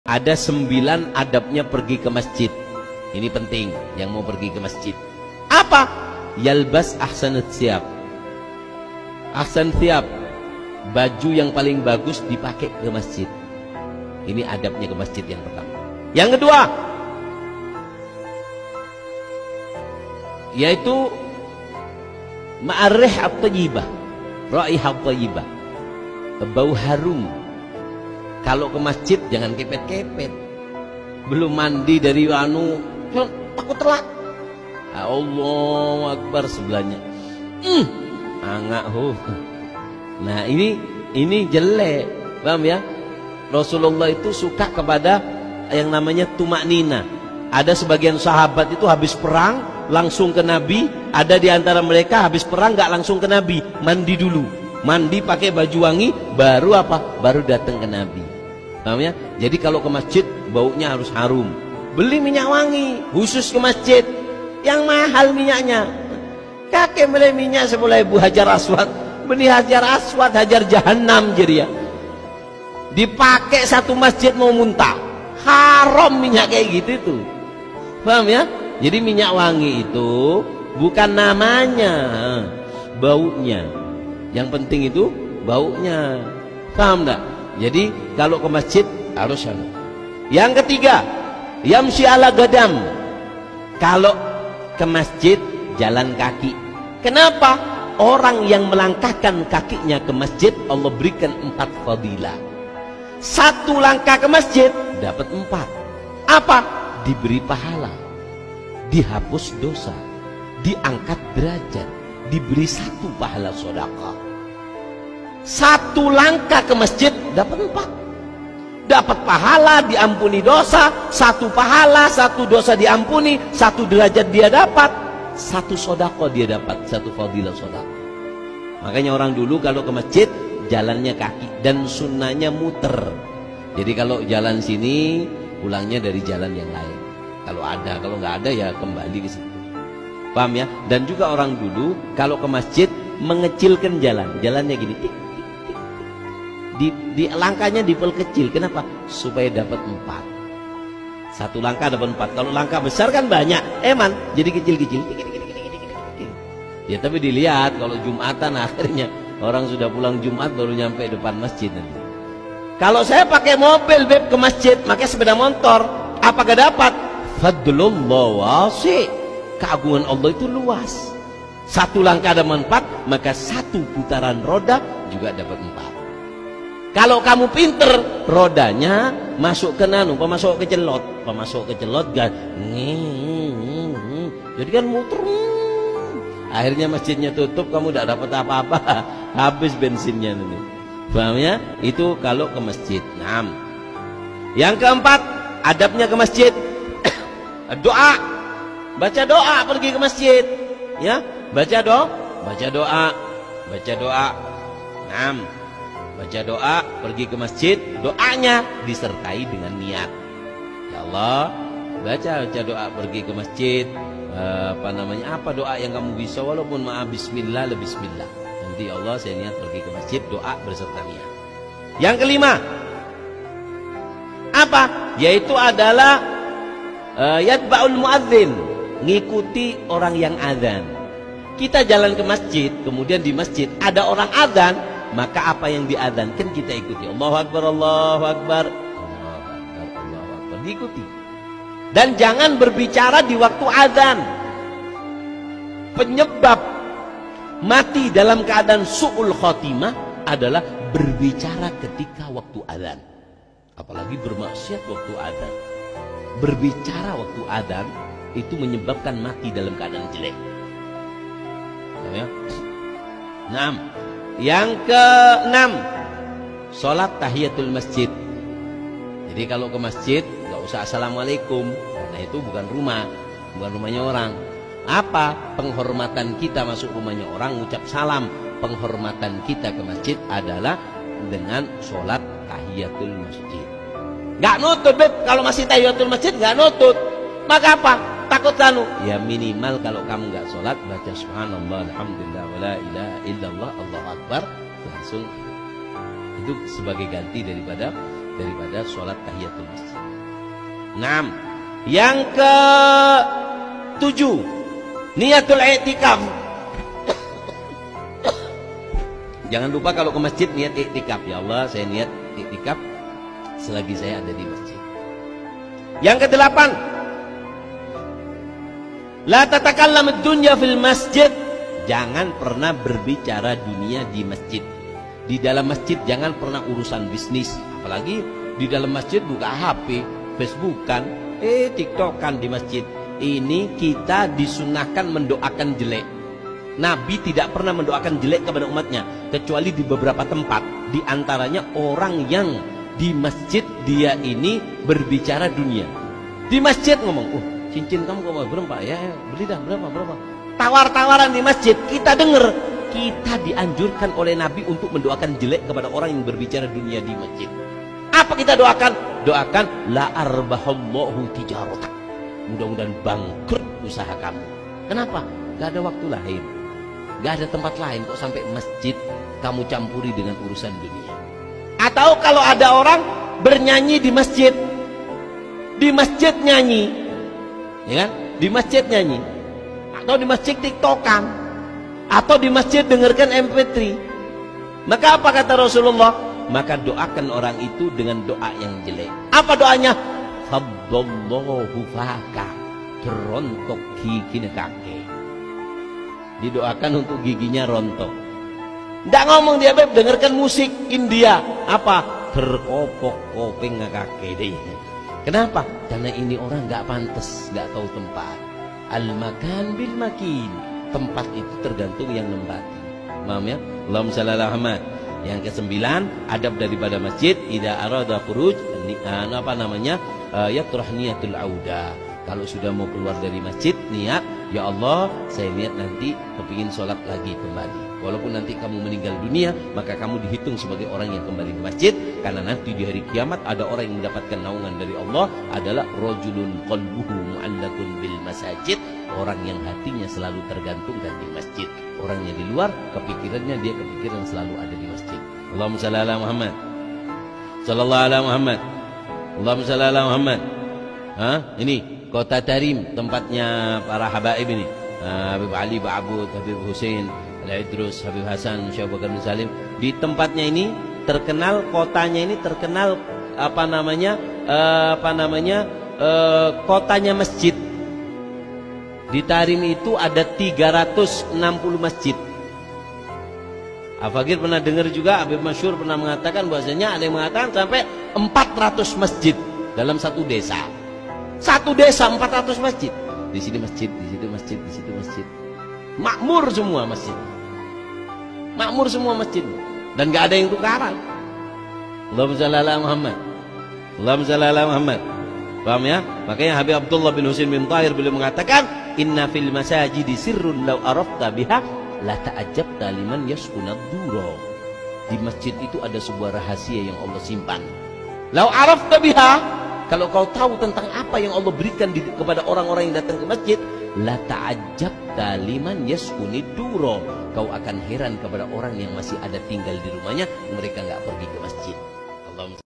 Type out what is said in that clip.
Ada 9 adabnya pergi ke masjid. Ini penting yang mau pergi ke masjid. Apa? Yalbas ahsanut thiyab. Ahsan thiyab, baju yang paling bagus dipakai ke masjid. Ini adabnya ke masjid yang pertama. Yang kedua, yaitu ma'arih at-tayyibah, raihah at-tayyibah, bau harum. Kalau ke masjid jangan kepet-kepet. Belum mandi dari takut telat. Allahu Akbar sebelahnya. Angak Nah, ini jelek. Paham ya? Rasulullah itu suka kepada yang namanya tumaknina. Ada sebagian sahabat itu habis perang langsung ke Nabi, ada di antara mereka habis perang nggak langsung ke Nabi, mandi dulu. Mandi pakai baju wangi, baru apa? Baru datang ke Nabi. Paham ya? Jadi kalau ke masjid baunya harus harum. Beli minyak wangi khusus ke masjid. Yang mahal minyaknya. Kakek beli minyak 10.000 hajar aswad. Beli hajar aswad, hajar jahanam jadi ya. Dipakai satu masjid mau muntah. Haram minyak kayak gitu tuh. Paham ya? Jadi minyak wangi itu bukan namanya, baunya. Yang penting itu baunya. Paham enggak? Jadi kalau ke masjid harus sana. Yang ketiga, yamshi ala gadam. Kalau ke masjid jalan kaki. Kenapa? Orang yang melangkahkan kakinya ke masjid Allah berikan 4 fadilah. 1 langkah ke masjid dapat 4. Apa? Diberi pahala, dihapus dosa, diangkat derajat, diberi 1 pahala sedekah. 1 langkah ke masjid dapat 4. Dapat pahala, diampuni dosa, 1 pahala, 1 dosa diampuni, 1 derajat dia dapat, 1 sedekah dia dapat, 1 fadilah sedekah. Makanya orang dulu kalau ke masjid jalannya kaki dan sunnahnya muter. Jadi kalau jalan sini pulangnya dari jalan yang lain. Kalau ada, kalau nggak ada ya kembali ke situ. Paham ya? Dan juga orang dulu kalau ke masjid mengecilkan jalan, jalannya gini. Tik, tik, tik. Di langkahnya diperkecil. Kenapa? Supaya dapat 4. 1 langkah dapat 4. Kalau langkah besar kan banyak, jadi kecil-kecil. Ya tapi dilihat kalau Jumatan akhirnya orang sudah pulang Jumat baru nyampe depan masjid nanti. Kalau saya pakai mobil beb ke masjid, pakai sepeda motor, apakah dapat? Fadlullah wasi. Keagungan Allah itu luas. 1 langkah dapat 4, maka 1 putaran roda juga dapat 4. Kalau kamu pinter, rodanya masuk ke masuk ke celot, kan. Jadi kan muter. Akhirnya masjidnya tutup, kamu tidak dapat apa-apa, habis bensinnya nanti. Paham ya? Itu kalau ke masjid. 6. Yang keempat, adabnya ke masjid. Doa. Baca doa pergi ke masjid. Ya, baca doa. 6. Baca doa pergi ke masjid, doanya disertai dengan niat. Ya Allah, baca doa pergi ke masjid. Apa doa yang kamu bisa, walaupun bismillah lebih bismillah. Nanti Allah saya niat pergi ke masjid, doa berserta niat. Yang kelima apa? Yaitu adalah yatba'ul muadzin, ngikuti orang yang azan. Kita jalan ke masjid, kemudian di masjid ada orang azan, maka apa yang diadzankan kita ikuti. Allahu Akbar, Allahu Akbar, Allahu Akbar, Allahu Akbar, diikuti. Dan jangan berbicara di waktu azan. Penyebab mati dalam keadaan su'ul khotimah adalah berbicara ketika waktu azan. Apalagi bermaksiat waktu azan. Berbicara waktu azan itu menyebabkan mati dalam keadaan jelek. Ya. 6. Yang ke-6, sholat tahiyatul masjid. Jadi kalau ke masjid nggak usah assalamualaikum, nah itu bukan rumahnya orang. Apa? Penghormatan kita masuk rumahnya orang, ucap salam. Penghormatan kita ke masjid adalah dengan sholat tahiyatul masjid. Nggak nutut beb, kalau masih tahiyatul masjid nggak nutut. Maka apa? Takut ya minimal kalau kamu nggak sholat baca subhanallah alhamdulillah wala ilaha illallah Allahu Akbar, langsung itu sebagai ganti daripada daripada sholat tahiyatul masjid. 6. Yang ke 7, niatul i'tikaf. Jangan lupa kalau ke masjid niat i'tikaf. Ya Allah, saya niat i'tikaf selagi saya ada di masjid. Yang ke 8, la tatakallam ad-dunya fil masjid. Jangan pernah berbicara dunia di masjid. Di dalam masjid jangan pernah urusan bisnis. Apalagi di dalam masjid buka HP, Facebookan, TikTokan di masjid. Ini kita disunahkan mendoakan jelek. Nabi tidak pernah mendoakan jelek kepada umatnya, kecuali di beberapa tempat. Di antaranya orang yang di masjid dia ini berbicara dunia. Di masjid ngomong, cincin kamu kok berapa? Ya, beli dah berapa? Tawar-tawaran di masjid, kita dengar. Kita dianjurkan oleh Nabi untuk mendoakan jelek kepada orang yang berbicara dunia di masjid. Apa kita doakan? Doakan la arbahallahu tijarotak. Mudah-mudahan bangkrut usaha kamu. Kenapa? Gak ada waktu lain, gak ada tempat lain kok sampai masjid kamu campuri dengan urusan dunia. Atau kalau ada orang bernyanyi di masjid nyanyi, ya kan? Di masjid nyanyi, atau di masjid tiktokan, atau di masjid dengarkan MP3. Maka apa kata Rasulullah? Maka doakan orang itu dengan doa yang jelek. Apa doanya? Faddallahu faka, terontok gigi kaki. Didoakan untuk giginya rontok. Nggak ngomong dia, Beb, dengarkan musik India. Apa? Terkopok kopeng kaki deh. Kenapa? Karena ini orang nggak pantas, nggak tahu tempat. Al-makan bil makin. Tempat itu tergantung yang nempati. Paham ya? Allahumma shalli ala Muhammad. Yang ke-9, adab daripada masjid. Idza arada khuruj, yatrah niyatul auda. Kalau sudah mau keluar dari masjid, niat, ya Allah, saya niat nanti kepingin sholat lagi kembali. Walaupun nanti kamu meninggal dunia, maka kamu dihitung sebagai orang yang kembali ke masjid. Karena nanti di hari kiamat ada orang yang mendapatkan naungan dari Allah, adalah rajulun qalbuhu mu'allaqun bil masajid. Orang yang hatinya selalu tergantungkan di masjid. Orangnya di luar, kepikirannya dia kepikiran selalu ada di masjid. Allahumma shalli ala Muhammad. Sallallahu ala Muhammad. Allahumma shalli ala Muhammad. Ini Kota Tarim, tempatnya para habaib ini. Habib Ali Ba'abud, Habib Hussein Al-Idrus, Habib Hasan, Syekh Bakar bin Salim. Di tempatnya ini terkenal, kotanya ini terkenal kotanya masjid. Di Tarim itu ada 360 masjid. Al-Fakir pernah dengar juga, Habib Masyur pernah mengatakan bahwasanya ada yang mengatakan sampai 400 masjid dalam satu desa. Satu desa 400 masjid. Di sini masjid, di situ masjid, di situ masjid. Makmur semua masjid. Makmur semua masjid. Dan gak ada yang tukaran. Allahumma shalli ala Muhammad. Allahumma shalli ala Muhammad. Paham ya? Makanya Habib Abdullah bin Husain bin Tahir beliau mengatakan, inna fil masajidi sirrun law arafta biha la ta'ajjabta liman yaskunad duro. Di masjid itu ada sebuah rahasia yang Allah simpan. Law arafta biha, kalau kau tahu tentang apa yang Allah berikan kepada orang-orang yang datang ke masjid, la ta'ajjabta liman yaskunid duro. Kau akan heran kepada orang yang masih ada tinggal di rumahnya, mereka nggak pergi ke masjid.